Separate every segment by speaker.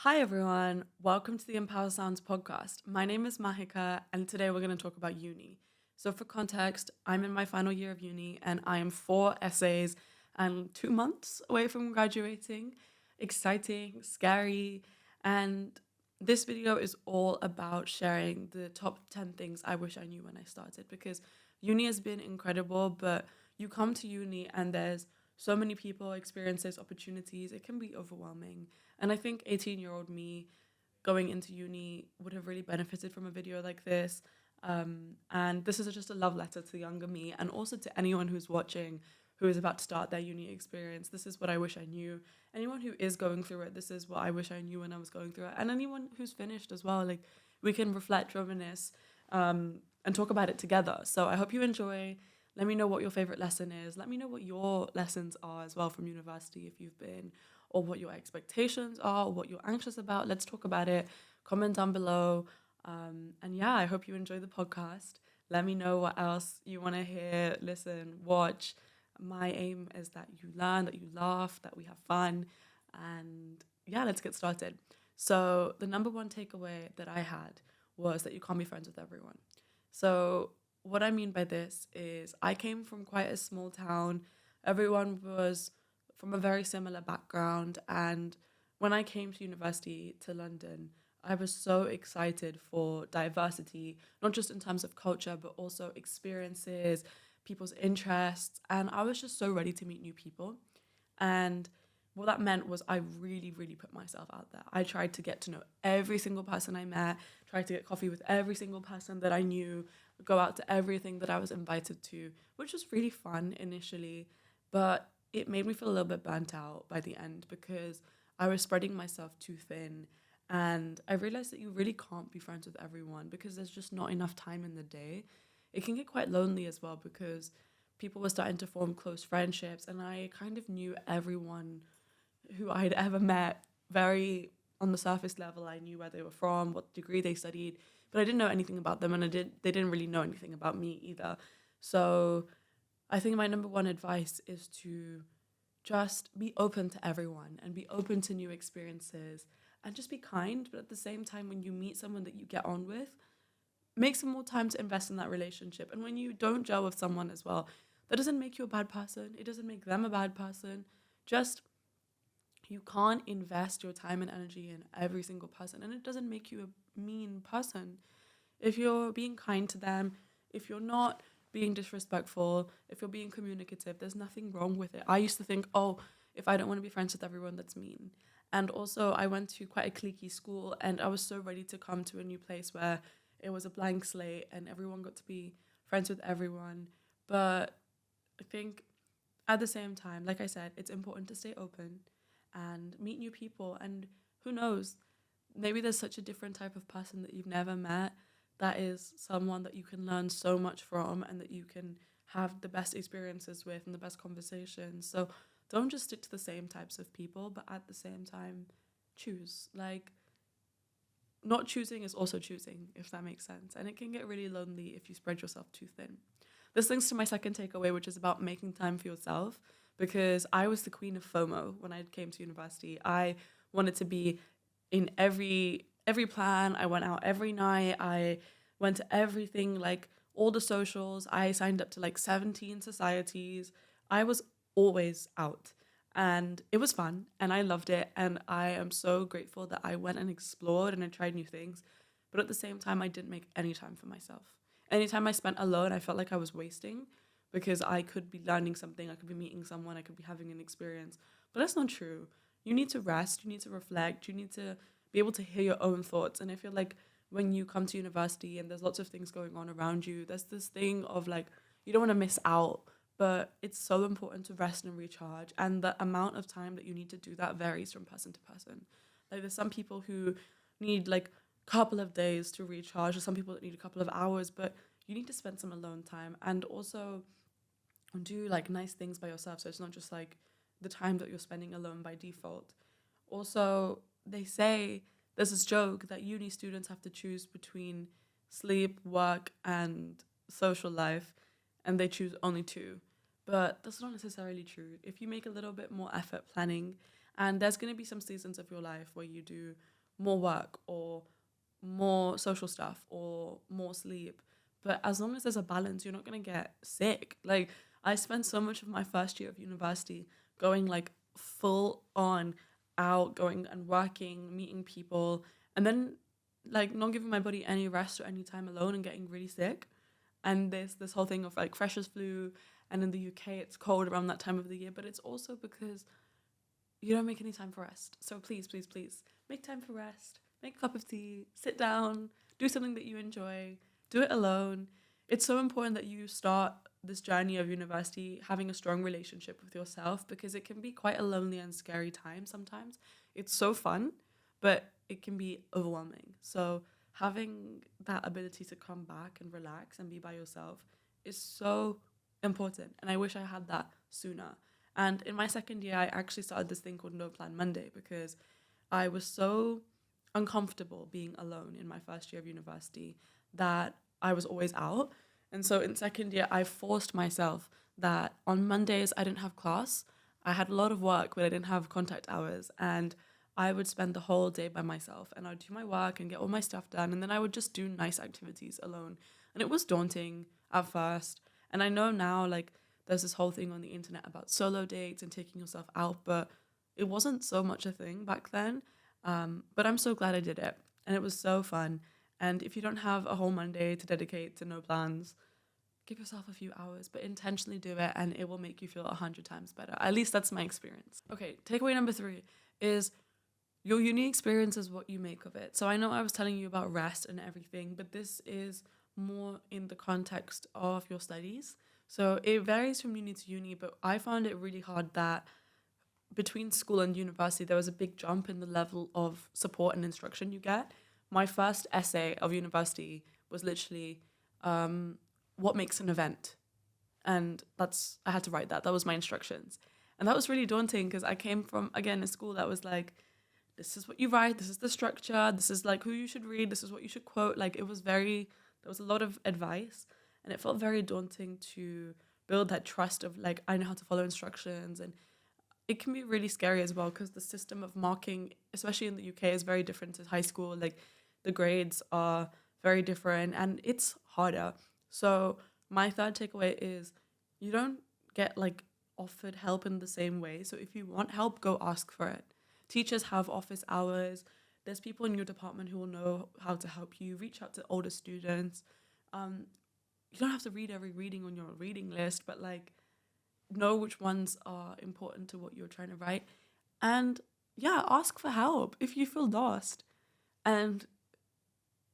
Speaker 1: Hi everyone, welcome to the Empower Sounds podcast. My name is Mahika and today we're going to talk about uni. So for context, I'm in my final year of uni and I am 4 essays and 2 months away from graduating. Exciting, scary, and this video is all about sharing the top 10 things I wish I knew when I started because uni has been incredible, but you come to uni and there's so many people, experiences, opportunities, it can be overwhelming. And I think 18-year-old me going into uni would have really benefited from a video like this. And this is just a love letter to the younger me and also to anyone who's watching who is about to start their uni experience. This is what I wish I knew. Anyone who is going through it, this is what I wish I knew when I was going through it. And anyone who's finished as well, like we can reflect, reminisce, and talk about it together. So I hope you enjoy. Let me know what your favorite lesson is. Let me know what your lessons are as well from university if you've been, or what your expectations are, or what you're anxious about. Let's talk about it. Comment down below. And yeah, I hope you enjoy the podcast. Let me know what else you want to hear, listen, watch. My aim is that you learn, that you laugh, that we have fun. And yeah, let's get started. So, the number one takeaway that I had was that you can't be friends with everyone. So, what I mean by this is I came from quite a small town. Everyone was from a very similar background. And when I came to university to London, I was so excited for diversity, not just in terms of culture, but also experiences, people's interests. And I was just so ready to meet new people. And what that meant was I really, really put myself out there. I tried to get to know every single person I met, tried to get coffee with every single person that I knew, go out to everything that I was invited to, which was really fun initially. But it made me feel a little bit burnt out by the end because I was spreading myself too thin. And I realized that you really can't be friends with everyone because there's just not enough time in the day. It can get quite lonely as well because people were starting to form close friendships, and I kind of knew everyone who I'd ever met very on the surface level. I knew where they were from, what degree they studied, but I didn't know anything about them, and they didn't really know anything about me either. So I think my number one advice is to just be open to everyone and be open to new experiences and just be kind. But at the same time, when you meet someone that you get on with, make some more time to invest in that relationship. And when you don't gel with someone as well, that doesn't make you a bad person. It doesn't make them a bad person. Just you can't invest your time and energy in every single person, and it doesn't make you a mean person. If you're being kind to them, if you're not being disrespectful, if you're being communicative, there's nothing wrong with it. I used to think, oh, if I don't want to be friends with everyone, that's mean. And also, I went to quite a cliquey school, and I was so ready to come to a new place where it was a blank slate and everyone got to be friends with everyone. But I think at the same time, like I said, it's important to stay open and meet new people. And who knows, maybe there's such a different type of person that you've never met that is someone that you can learn so much from and that you can have the best experiences with and the best conversations. So don't just stick to the same types of people, but at the same time, choose. Like, not choosing is also choosing, if that makes sense. And it can get really lonely if you spread yourself too thin. This links to my second takeaway, which is about making time for yourself, because I was the queen of FOMO when I came to university. I wanted to be in every plan. I went out every night. I went to everything, like all the socials. I signed up to like 17 societies. I was always out. And it was fun and I loved it. And I am so grateful that I went and explored and I tried new things. But at the same time, I didn't make any time for myself. Anytime I spent alone, I felt like I was wasting because I could be learning something, I could be meeting someone, I could be having an experience. But that's not true. You need to rest, you need to reflect, you need to be able to hear your own thoughts. And I feel like when you come to university and there's lots of things going on around you, there's this thing of like, you don't want to miss out, but it's so important to rest and recharge. And the amount of time that you need to do that varies from person to person. Like there's some people who need like a couple of days to recharge, or some people that need a couple of hours, but you need to spend some alone time and also do like nice things by yourself. So it's not just like the time that you're spending alone by default. Also, they say there's this joke that uni students have to choose between sleep, work, and social life, and they choose only two. But that's not necessarily true. If you make a little bit more effort planning And there's going to be some seasons of your life where you do more work or more social stuff or more sleep. But as long as there's a balance, you're not going to get sick. Like, I spent so much of my first year of university going like full on out, going and working, meeting people, and then like not giving my body any rest or any time alone and getting really sick. And there's this whole thing of like freshers flu, and in the UK it's cold around that time of the year, but it's also because you don't make any time for rest. So please, please, please make time for rest. Make a cup of tea, sit down, do something that you enjoy, do it alone. It's so important that you start this journey of university having a strong relationship with yourself, because it can be quite a lonely and scary time sometimes. It's so fun, but it can be overwhelming. So having that ability to come back and relax and be by yourself is so important. And I wish I had that sooner. And in my second year, I actually started this thing called No Plan Monday, because I was so uncomfortable being alone in my first year of university that I was always out. And so in second year, I forced myself that on Mondays, I didn't have class. I had a lot of work, but I didn't have contact hours. And I would spend the whole day by myself, and I'd do my work and get all my stuff done. And then I would just do nice activities alone. And it was daunting at first. And I know now, like, there's this whole thing on the internet about solo dates and taking yourself out, but it wasn't so much a thing back then. But I'm so glad I did it. And it was so fun. And if you don't have a whole Monday to dedicate to no plans, give yourself a few hours, but intentionally do it, and it will make you feel 100 times better. At least that's my experience. Okay, takeaway number 3 is your uni experience is what you make of it. So I know I was telling you about rest and everything, but this is more in the context of your studies. So it varies from uni to uni, but I found it really hard that between school and university, there was a big jump in the level of support and instruction you get. My first essay of university was literally what makes an event. And I had to write that. That was my instructions. And that was really daunting, because I came from, again, a school that was like, this is what you write, this is the structure, this is like who you should read, this is what you should quote. Like, there was a lot of advice, and it felt very daunting to build that trust of like, I know how to follow instructions. And it can be really scary as well, because the system of marking, especially in the UK, is very different to high school. Like, the grades are very different, and it's harder. So my third takeaway is you don't get like offered help in the same way. So if you want help, go ask for it. Teachers have office hours. There's people in your department who will know how to help you. Reach out to older students. You don't have to read every reading on your reading list, but like, know which ones are important to what you're trying to write. And yeah, ask for help if you feel lost and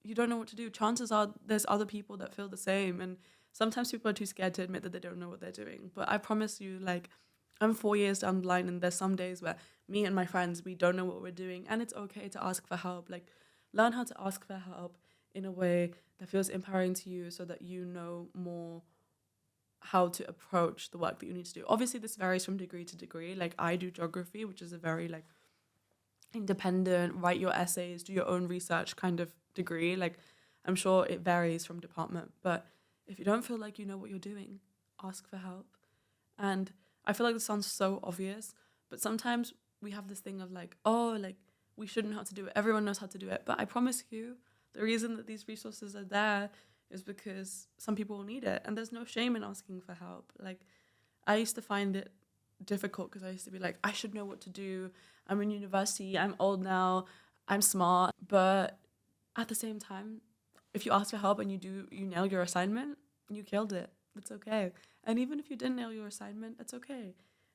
Speaker 1: you don't know what to do. Chances are there's other people that feel the same, and sometimes people are too scared to admit that they don't know what they're doing. But I promise you, like, I'm 4 years down the line, and there's some days where me and my friends, we don't know what we're doing, and it's okay to ask for help. Like, learn how to ask for help in a way that feels empowering to you, so that you know more how to approach the work that you need to do. Obviously, this varies from degree to degree. Like, I do geography, which is a very like independent, write your essays, do your own research kind of degree. Like, I'm sure it varies from department, but if you don't feel like you know what you're doing, ask for help. And I feel like this sounds so obvious, but sometimes we have this thing of like, oh, like, we shouldn't know how to do it. Everyone knows how to do it. But I promise you, the reason that these resources are there is because some people will need it. And there's no shame in asking for help. Like, I used to find it difficult, because I used to be like, I should know what to do. I'm in university. I'm old now. I'm smart. But at the same time, if you ask for help and you nail your assignment, you killed it. It's okay. And even if you didn't nail your assignment, it's okay.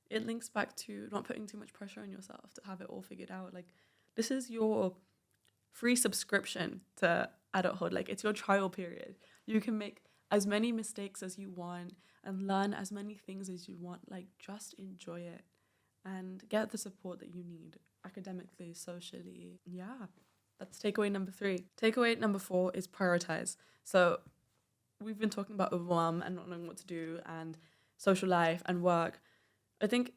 Speaker 1: It links back to not putting too much pressure on yourself to have it all figured out. Like, this is your free subscription to adulthood. Like, it's your trial period. You can make as many mistakes as you want and learn as many things as you want. Like, just enjoy it and get the support that you need academically, socially. Yeah, that's takeaway number 3. Takeaway number 4 is prioritize. So we've been talking about overwhelm and not knowing what to do and social life and work. I think,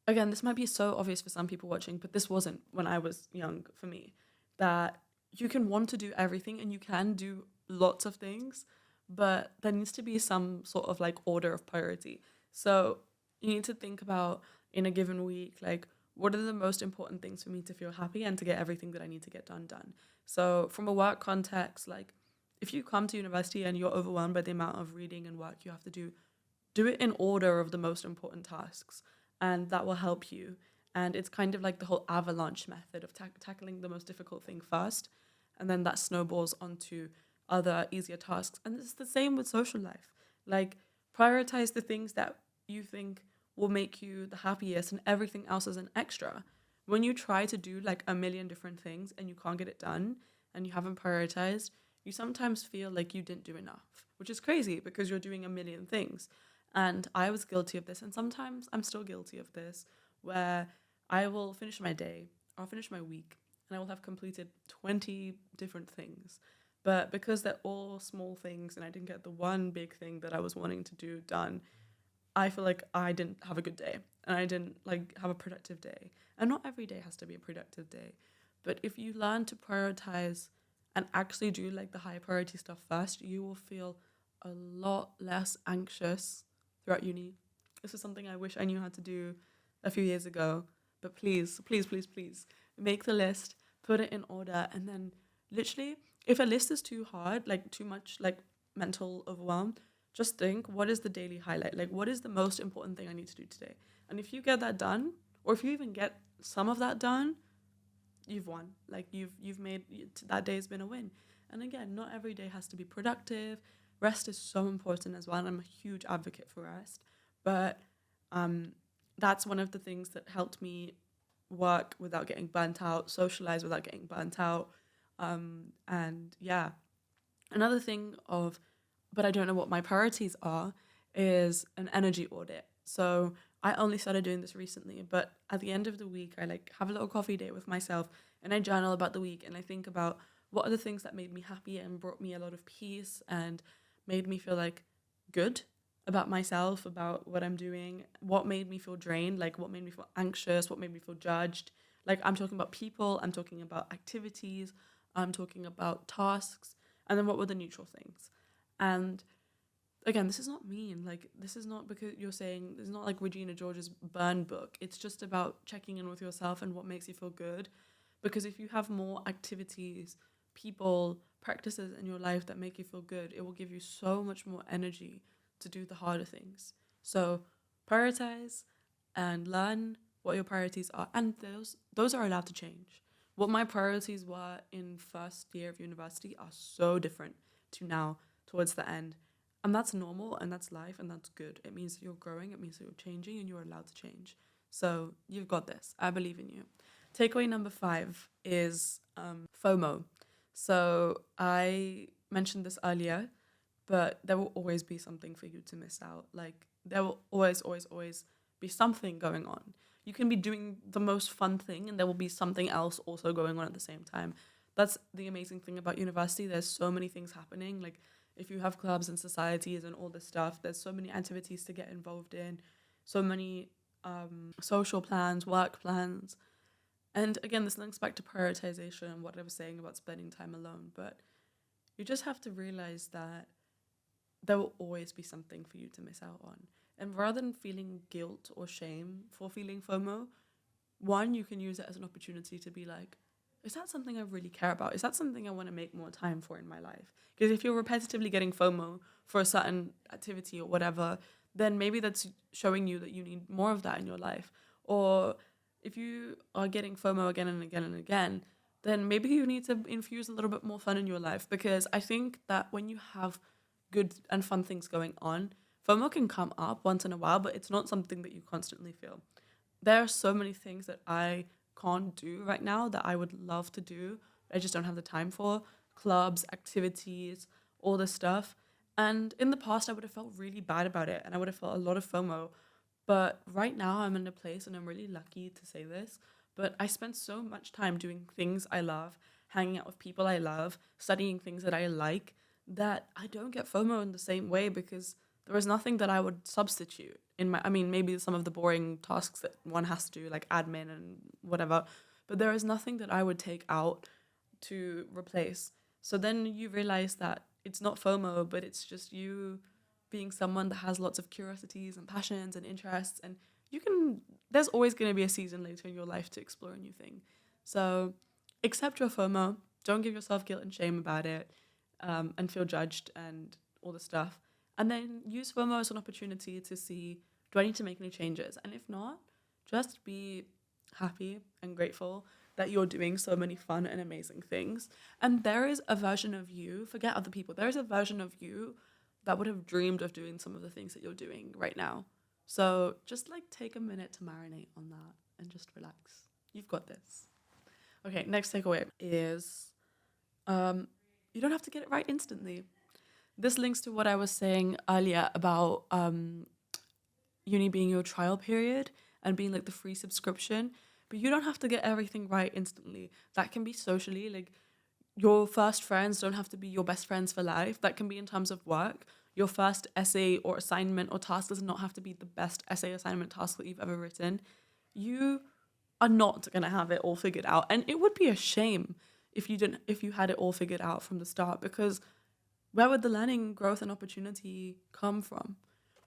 Speaker 1: again, this might be so obvious for some people watching, but this wasn't when I was young for me, that you can want to do everything and you can do lots of things, but there needs to be some sort of like order of priority. So you need to think about, in a given week, like, what are the most important things for me to feel happy and to get everything that I need to get done. So from a work context, like if you come to university and you're overwhelmed by the amount of reading and work you have to do it in order of the most important tasks, and that will help you. And it's kind of like the whole avalanche method of tackling the most difficult thing first, and then that snowballs onto other easier tasks. And it's the same with social life. Like, prioritize the things that you think will make you the happiest, and everything else is an extra. When you try to do like a million different things and you can't get it done and you haven't prioritized, you sometimes feel like you didn't do enough, which is crazy because you're doing a million things. And I was guilty of this, and sometimes I'm still guilty of this, where I will finish my day, I'll finish my week, and I will have completed 20 different things. But because they're all small things and I didn't get the one big thing that I was wanting to do done, I feel like I didn't have a good day and I didn't like have a productive day. And not every day has to be a productive day. But if you learn to prioritize and actually do like the high priority stuff first, you will feel a lot less anxious throughout uni. This is something I wish I knew how to do a few years ago. But please, please, please, please make the list, put it in order, and then literally, if a list is too hard, like too much like mental overwhelm, just think, what is the daily highlight? Like, what is the most important thing I need to do today? And if you get that done, or if you even get some of that done, you've won. Like, you've made that day has been a win. And again, not every day has to be productive. Rest is so important as well, and I'm a huge advocate for rest. But that's one of the things that helped me work without getting burnt out, socialize without getting burnt out. And yeah, another thing of, but I don't know what my priorities are, is an energy audit. So I only started doing this recently, but at the end of the week, I like have a little coffee date with myself and I journal about the week and I think about what are the things that made me happy and brought me a lot of peace and made me feel like good about myself, about what I'm doing, what made me feel drained, like what made me feel anxious, what made me feel judged. Like, I'm talking about people, I'm talking about activities, I'm talking about tasks, and then what were the neutral things. And again, this is not mean. Like, this is not because you're saying, this is not like Regina George's burn book. It's just about checking in with yourself and what makes you feel good. Because if you have more activities, people, practices in your life that make you feel good, it will give you so much more energy to do the harder things. So prioritize and learn what your priorities are. And those are allowed to change. What my priorities were in first year of university are so different to now towards the end. And that's normal and that's life and that's good. It means that you're growing, it means that you're changing and you're allowed to change. So you've got this. I believe in you. Takeaway number 5 is FOMO. So I mentioned this earlier, but there will always be something for you to miss out. Like, there will always, always, always be something going on. You can be doing the most fun thing and there will be something else also going on at the same time. That's the amazing thing about university. There's so many things happening. Like, if you have clubs and societies and all this stuff, there's so many activities to get involved in, so many social plans, work plans. And again, this links back to prioritization and what I was saying about spending time alone. But you just have to realize that there will always be something for you to miss out on. And rather than feeling guilt or shame for feeling FOMO, one, you can use it as an opportunity to be like, is that something I really care about? Is that something I want to make more time for in my life? Because if you're repetitively getting FOMO for a certain activity or whatever, then maybe that's showing you that you need more of that in your life. Or if you are getting FOMO again and again and again, then maybe you need to infuse a little bit more fun in your life. Because I think that when you have good and fun things going on, FOMO can come up once in a while, but it's not something that you constantly feel. There are so many things that I can't do right now that I would love to do. I just don't have the time for. Clubs, activities, all this stuff. And in the past, I would have felt really bad about it and I would have felt a lot of FOMO. But right now, I'm in a place, and I'm really lucky to say this, but I spend so much time doing things I love, hanging out with people I love, studying things that I like, that I don't get FOMO in the same way because there is nothing that I would substitute in my, I mean, maybe some of the boring tasks that one has to do, like admin and whatever, but there is nothing that I would take out to replace. So then you realize that it's not FOMO, but it's just you being someone that has lots of curiosities and passions and interests, and you can there's always going to be a season later in your life to explore a new thing. So accept your FOMO. Don't give yourself guilt and shame about it, and feel judged and all the stuff. And then use FOMO as an opportunity to see, do I need to make any changes? And if not, just be happy and grateful that you're doing so many fun and amazing things. And there is a version of you, forget other people, there is a version of you that would have dreamed of doing some of the things that you're doing right now. So just like take a minute to marinate on that and just relax. You've got this. Okay, next takeaway is you don't have to get it right instantly. This links to what I was saying earlier about uni being your trial period and being like the free subscription. But you don't have to get everything right instantly. That can be socially, like your first friends don't have to be your best friends for life. That can be in terms of work. Your first essay or assignment or task does not have to be the best essay, assignment, task that you've ever written. You are not going to have it all figured out. And it would be a shame if you had it all figured out from the start, because where would the learning, growth and opportunity come from?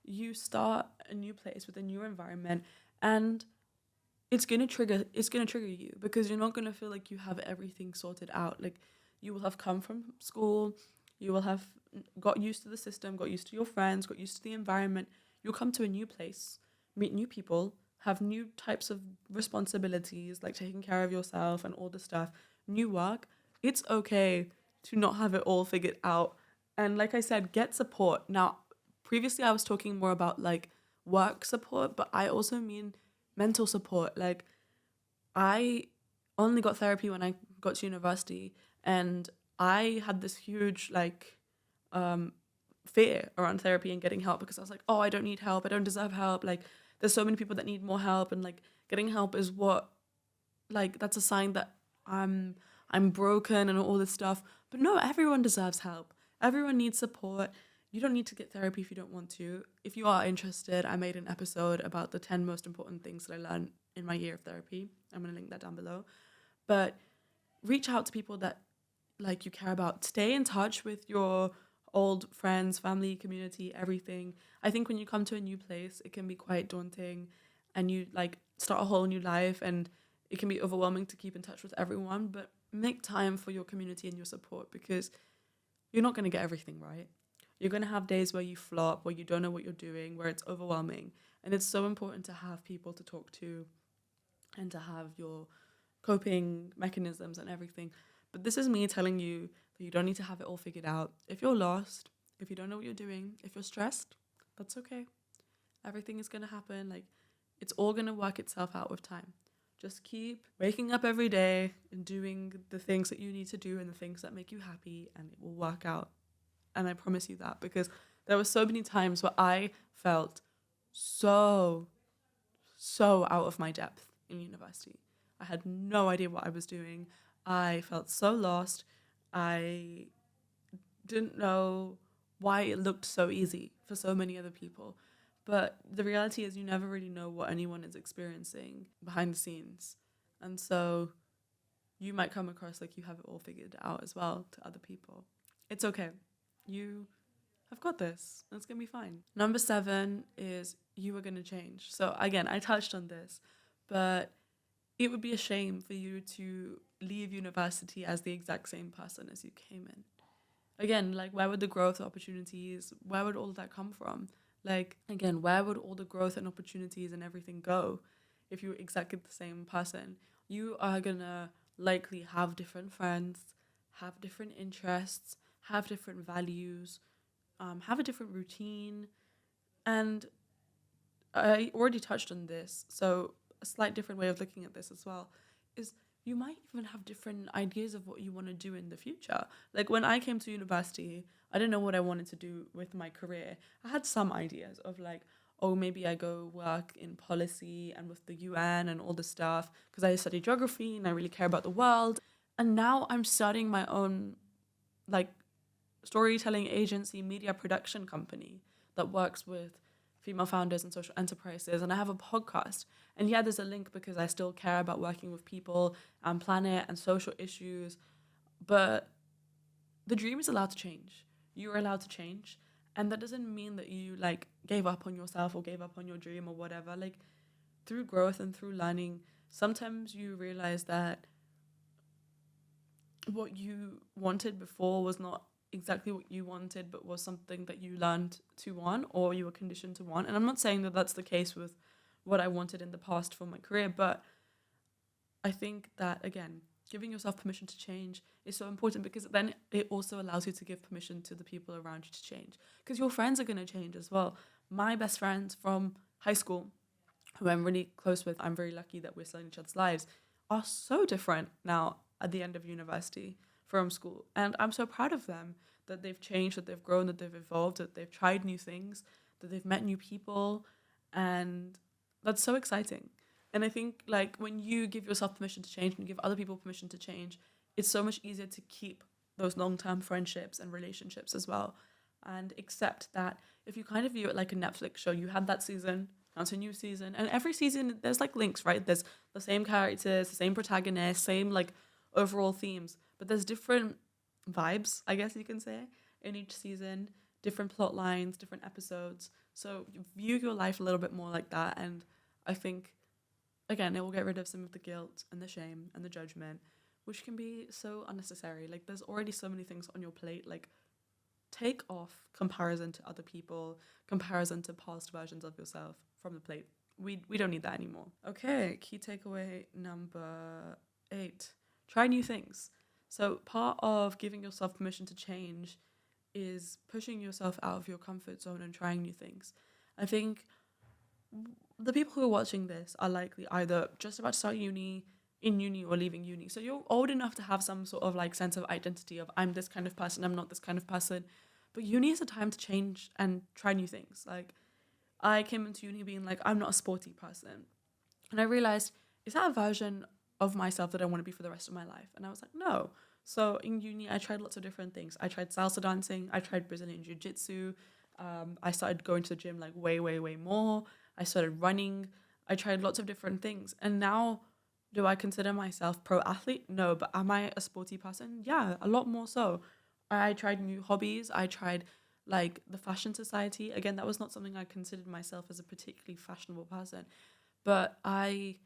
Speaker 1: You start a new place with a new environment, and it's gonna trigger you, because you're not gonna feel like you have everything sorted out. Like, you will have come from school, you will have got used to the system, got used to your friends, got used to the environment. You'll come to a new place, meet new people, have new types of responsibilities, like taking care of yourself and all the stuff, new work. It's okay to not have it all figured out. And like I said, get support. Now, previously I was talking more about like work support, but I also mean mental support. Like, I only got therapy when I got to university, and I had this huge like fear around therapy and getting help, because I was like, oh, I don't need help, I don't deserve help, like there's so many people that need more help, and like getting help is what, like, that's a sign that I'm broken and all this stuff. But no, everyone deserves help, everyone needs support. You don't need to get therapy if you don't want to. If you are interested, I made an episode about the 10 most important things that I learned in my year of therapy. I'm going to link that down below. But reach out to people that like you care about. Stay in touch with your old friends, family, community, everything. I think when you come to a new place, it can be quite daunting, and you like start a whole new life, and it can be overwhelming to keep in touch with everyone. But make time for your community and your support, because you're not going to get everything right. You're going to have days where you flop, where you don't know what you're doing, where it's overwhelming. And it's so important to have people to talk to and to have your coping mechanisms and everything. But this is me telling you that you don't need to have it all figured out. If you're lost, if you don't know what you're doing, if you're stressed, that's okay. Everything is going to happen. Like, it's all going to work itself out with time. Just keep waking up every day and doing the things that you need to do and the things that make you happy, and it will work out. And I promise you that, because there were so many times where I felt so out of my depth in university. I had no idea what I was doing. I felt so lost. I didn't know why it looked so easy for so many other people. But the reality is, you never really know what anyone is experiencing behind the scenes. And so you might come across like you have it all figured out as well to other people. It's okay. You have got this. It's going to be fine. Number 7 is you are going to change. So again, I touched on this, but it would be a shame for you to leave university as the exact same person as you came in. Again, like, where would the growth opportunities, where would all of that come from? Like, again, where would all the growth and opportunities and everything go if you were exactly the same person? You are going to likely have different friends, have different interests, have different values, have a different routine. And I already touched on this, so a slight different way of looking at this as well is you might even have different ideas of what you want to do in the future. Like, when I came to university, I didn't know what I wanted to do with my career. I had some ideas of like, oh, maybe I go work in policy and with the UN and all this stuff, because I study geography and I really care about the world. And now I'm starting my own like storytelling agency, media production company that works with female founders and social enterprises. And I have a podcast. And yeah, there's a link because I still care about working with people and planet and social issues. But the dream is allowed to change. You are allowed to change. And that doesn't mean that you like gave up on yourself or gave up on your dream or whatever. Like, through growth and through learning, sometimes you realize that what you wanted before was not exactly what you wanted, but was something that you learned to want or you were conditioned to want. And I'm not saying that that's the case with what I wanted in the past for my career, but I think that, again, giving yourself permission to change is so important, because then it also allows you to give permission to the people around you to change, because your friends are going to change as well. My best friends from high school, who I'm really close with, I'm very lucky that we're still in each other's lives, are so different now at the end of university from school. And I'm so proud of them that they've changed, that they've grown, that they've evolved, that they've tried new things, that they've met new people. And that's so exciting. And I think, like, when you give yourself permission to change and you give other people permission to change, it's so much easier to keep those long-term friendships and relationships as well. And accept that if you kind of view it like a Netflix show, you had that season, now it's a new season. And every season, there's like links, right? There's the same characters, the same protagonists, same like overall themes, but there's different vibes, I guess you can say, in each season, different plot lines, different episodes. So view your life a little bit more like that. And I think, again, it will get rid of some of the guilt and the shame and the judgment, which can be so unnecessary. Like, there's already so many things on your plate. Like, take off comparison to other people, comparison to past versions of yourself from the plate. We don't need that anymore. Okay, key takeaway number 8. Try new things. So part of giving yourself permission to change is pushing yourself out of your comfort zone and trying new things. I think the people who are watching this are likely either just about to start uni, in uni, or leaving uni. So you're old enough to have some sort of like sense of identity of, I'm this kind of person, I'm not this kind of person. But uni is a time to change and try new things. Like, I came into uni being like, I'm not a sporty person. And I realized, is that a version of myself that I want to be for the rest of my life? And I was like, no. So in uni, I tried lots of different things. I tried salsa dancing. I tried Brazilian jiu-jitsu. I started going to the gym like way, way, way more. I started running. I tried lots of different things. And now, do I consider myself pro athlete? No. But am I a sporty person? Yeah, a lot more so. I tried new hobbies. I tried like the fashion society. Again, that was not something I considered myself as a particularly fashionable person. But I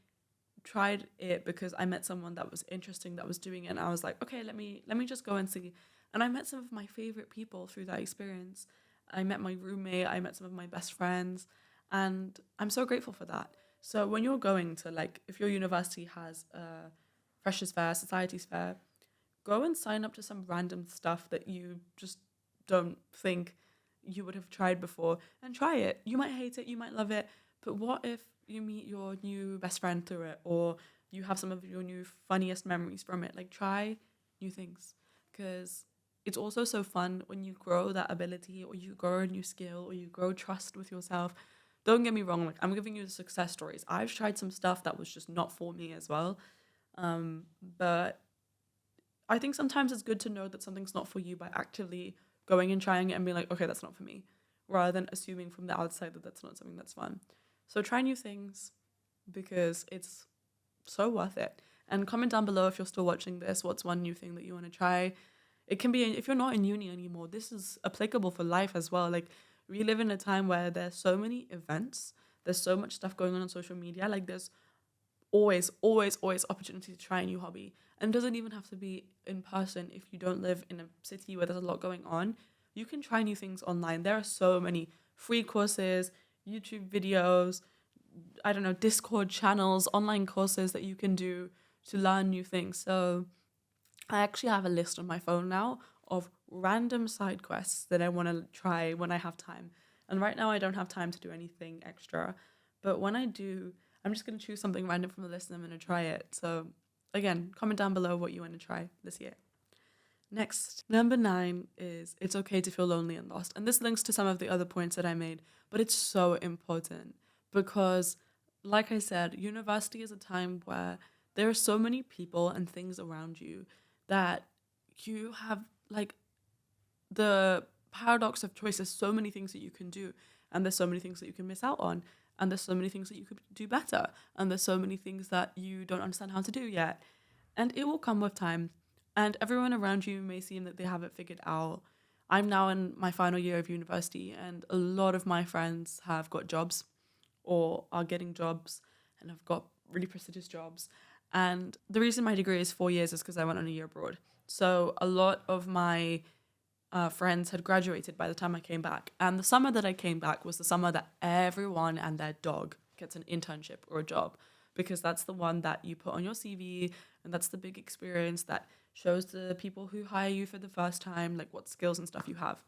Speaker 1: tried it because I met someone that was interesting, that was doing it, and I was like, okay, let me just go and see. And I met some of my favorite people through that experience. I met my roommate, I met some of my best friends, and I'm so grateful for that. So when you're going to, like, if your university has a freshers fair, societies fair, go and sign up to some random stuff that you just don't think you would have tried before, and try it. You might hate it, you might love it, but what if you meet your new best friend through it, or you have some of your new funniest memories from it? Like, try new things, because it's also so fun when you grow that ability, or you grow a new skill, or you grow trust with yourself. Don't get me wrong, like, I'm giving you the success stories. I've tried some stuff that was just not for me as well. But I think sometimes it's good to know that something's not for you by actively going and trying it and being like, okay, that's not for me, rather than assuming from the outside that that's not something that's fun. So try new things, because it's so worth it. And comment down below, if you're still watching this, what's one new thing that you want to try. It can be, if you're not in uni anymore, this is applicable for life as well. Like, we live in a time where there's so many events, there's so much stuff going on social media. Like, there's always, always, always opportunity to try a new hobby. And it doesn't even have to be in person. If you don't live in a city where there's a lot going on, you can try new things online. There are so many free courses, YouTube videos, I don't know, Discord channels, online courses that you can do to learn new things. So I actually have a list on my phone now of random side quests that I want to try when I have time. And right now I don't have time to do anything extra. But when I do, I'm just going to choose something random from the list and I'm going to try it. So again, comment down below what you want to try this year. Next, number 9 is it's okay to feel lonely and lost. And this links to some of the other points that I made, but it's so important because, like I said, university is a time where there are so many people and things around you that you have, like, the paradox of choice. There's so many things that you can do, and there's so many things that you can miss out on, and there's so many things that you could do better, and there's so many things that you don't understand how to do yet. And it will come with time. And everyone around you may seem that they have it figured out. I'm now in my final year of university, and a lot of my friends have got jobs or are getting jobs. and I've got really prestigious jobs. And the reason my degree is 4 years is because I went on a year abroad. So a lot of my friends had graduated by the time I came back. And the summer that I came back was the summer that everyone and their dog gets an internship or a job, because that's the one that you put on your CV, and that's the big experience that shows the people who hire you for the first time, like what skills and stuff you have.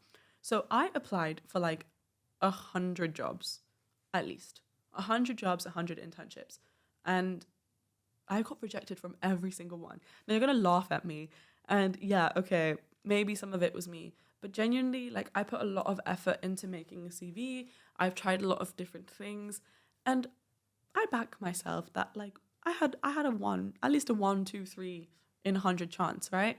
Speaker 1: So I applied for like 100 jobs, at least 100 jobs, 100 internships. And I got rejected from every single one. Now you're gonna laugh at me, and yeah, okay, maybe some of it was me, but genuinely, like I put a lot of effort into making a CV. I've tried a lot of different things, and I back myself that like I had a one, at least a 1, 2, 3 in 100 chance, right?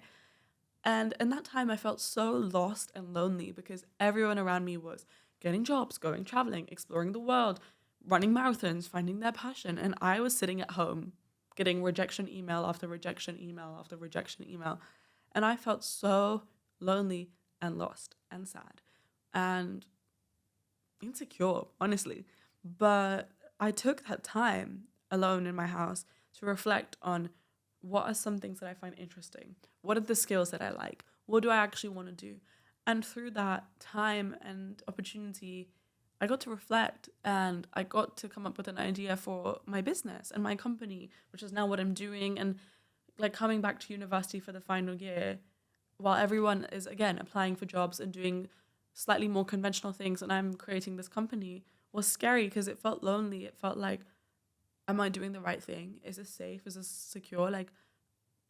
Speaker 1: And in that time, I felt so lost and lonely because everyone around me was getting jobs, going traveling, exploring the world, running marathons, finding their passion. And I was sitting at home getting rejection email after rejection email after rejection email. And I felt so lonely and lost and sad and insecure, honestly. But I took that time alone in my house to reflect on what are some things that I find interesting? What are the skills that I like? What do I actually want to do? And through that time and opportunity, I got to reflect and I got to come up with an idea for my business and my company, which is now what I'm doing. And like coming back to university for the final year, while everyone is again applying for jobs and doing slightly more conventional things, and I'm creating this company, was scary because it felt lonely. It felt like, am I doing the right thing? Is this safe? Is this secure? Like,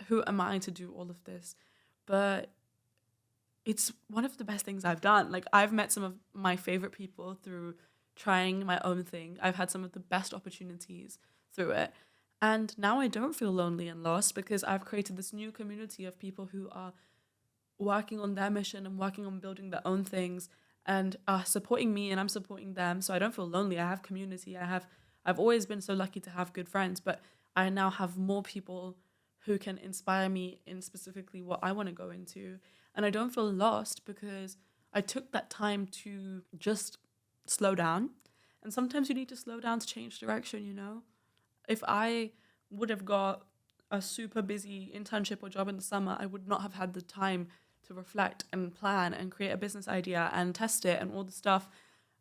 Speaker 1: who am I to do all of this? But it's one of the best things I've done. Like, I've met some of my favorite people through trying my own thing. I've had some of the best opportunities through it. And now I don't feel lonely and lost because I've created this new community of people who are working on their mission and working on building their own things and are supporting me, and I'm supporting them. So I don't feel lonely. I have community. I've always been so lucky to have good friends, but I now have more people who can inspire me in specifically what I want to go into. And I don't feel lost because I took that time to just slow down. And sometimes you need to slow down to change direction, you know? If I would have got a super busy internship or job in the summer, I would not have had the time to reflect and plan and create a business idea and test it and all the stuff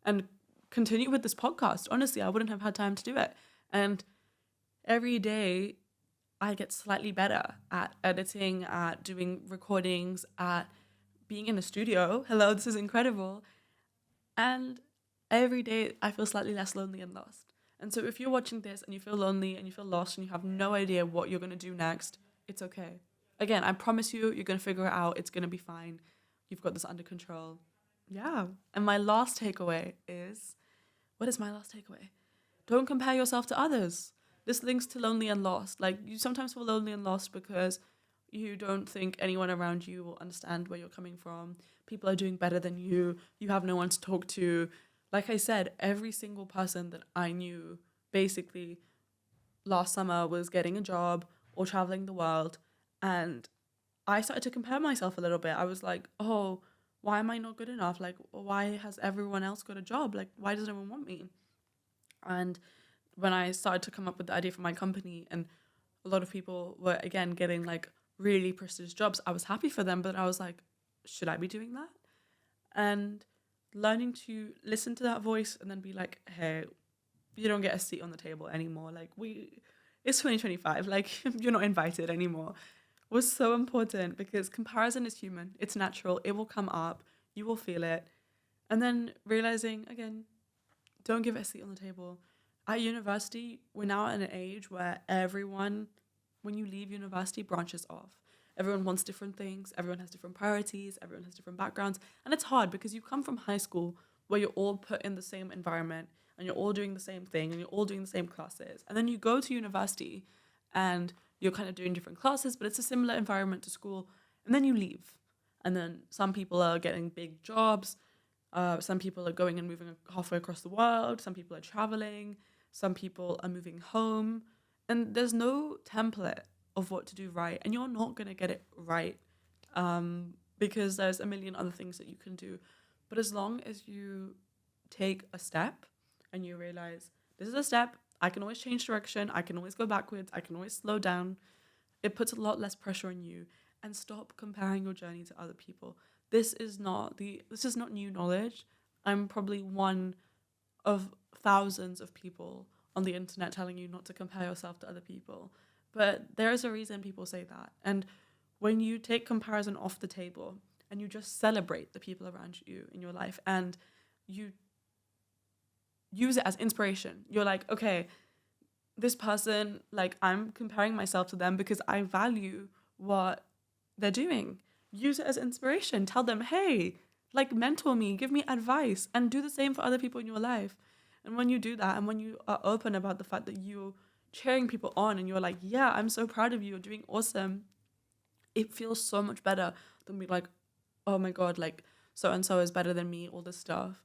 Speaker 1: and continue with this podcast. Honestly, I wouldn't have had time to do it. And every day I get slightly better at editing, at doing recordings, at being in a studio. Hello, this is incredible. And every day I feel slightly less lonely and lost. And so if you're watching this and you feel lonely and you feel lost and you have no idea what you're going to do next, it's okay. Again, I promise you, you're going to figure it out. It's going to be fine. You've got this under control. Yeah. And my last takeaway is, what is my last takeaway? Don't compare yourself to others. This links to lonely and lost. Like, you sometimes feel lonely and lost because you don't think anyone around you will understand where you're coming from. People are doing better than you. You have no one to talk to. Like I said, every single person that I knew basically last summer was getting a job or traveling the world. And I started to compare myself a little bit. I was like, oh, why am I not good enough? Like, why has everyone else got a job? Like, why does no one want me? And when I started to come up with the idea for my company, and a lot of people were, again, getting like really prestigious jobs, I was happy for them, but I was like, should I be doing that? And learning to listen to that voice and then be like, hey, you don't get a seat on the table anymore. Like, it's 2025. Like, you're not invited anymore, was so important because comparison is human. It's natural. It will come up. You will feel it. And then realizing, again, don't give it a seat on the table. At university, we're now at an age where everyone, when you leave university, branches off. Everyone wants different things. Everyone has different priorities. Everyone has different backgrounds. And it's hard because you come from high school where you're all put in the same environment and you're all doing the same thing and you're all doing the same classes. And then you go to university and you're kind of doing different classes, but it's a similar environment to school. And then you leave. And then some people are getting big jobs. Some people are going and moving halfway across the world. Some people are traveling. Some people are moving home. And there's no template of what to do right. And you're not going to get it right because there's a million other things that you can do. But as long as you take a step and you realize, this is a step, I can always change direction. I can always go backwards. I can always slow down. It puts a lot less pressure on you. And stop comparing your journey to other people. This is not new knowledge. I'm probably one of thousands of people on the internet telling you not to compare yourself to other people. But there is a reason people say that. And when you take comparison off the table and you just celebrate the people around you in your life and you use it as inspiration, you're like, okay, this person, like, I'm comparing myself to them because I value what they're doing. Use it as inspiration. Tell them, hey, like, mentor me, give me advice, and do the same for other people in your life. And when you do that, and when you are open about the fact that you're cheering people on and you're like, yeah, I'm so proud of you, you're doing awesome, it feels so much better than be like, oh my God, like, so and so is better than me, all this stuff.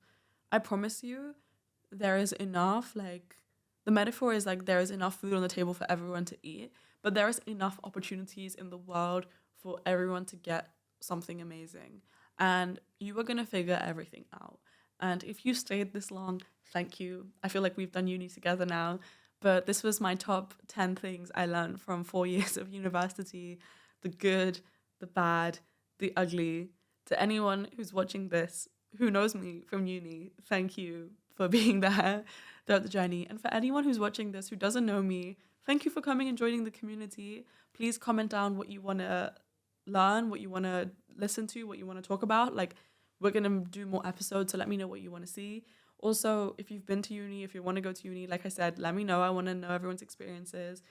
Speaker 1: I promise you, there is enough, like, the metaphor is like there is enough food on the table for everyone to eat, but there is enough opportunities in the world for everyone to get something amazing. And you are going to figure everything out. And if you stayed this long, thank you. I feel like we've done uni together now, but this was my top 10 things I learned from 4 years of university, the good, the bad, the ugly. To anyone who's watching this, who knows me from uni, thank you for being there throughout the journey. And for anyone who's watching this who doesn't know me, thank you for coming and joining the community. Please comment down what you want to learn, what you want to listen to, what you want to talk about. Like, we're going to do more episodes, so let me know what you want to see. Also, if you've been to uni, if you want to go to uni, like I said, let me know. I want to know everyone's experiences.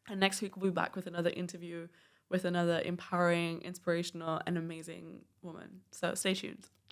Speaker 1: And next week we'll be back with another interview with another empowering, inspirational, and amazing woman. So stay tuned.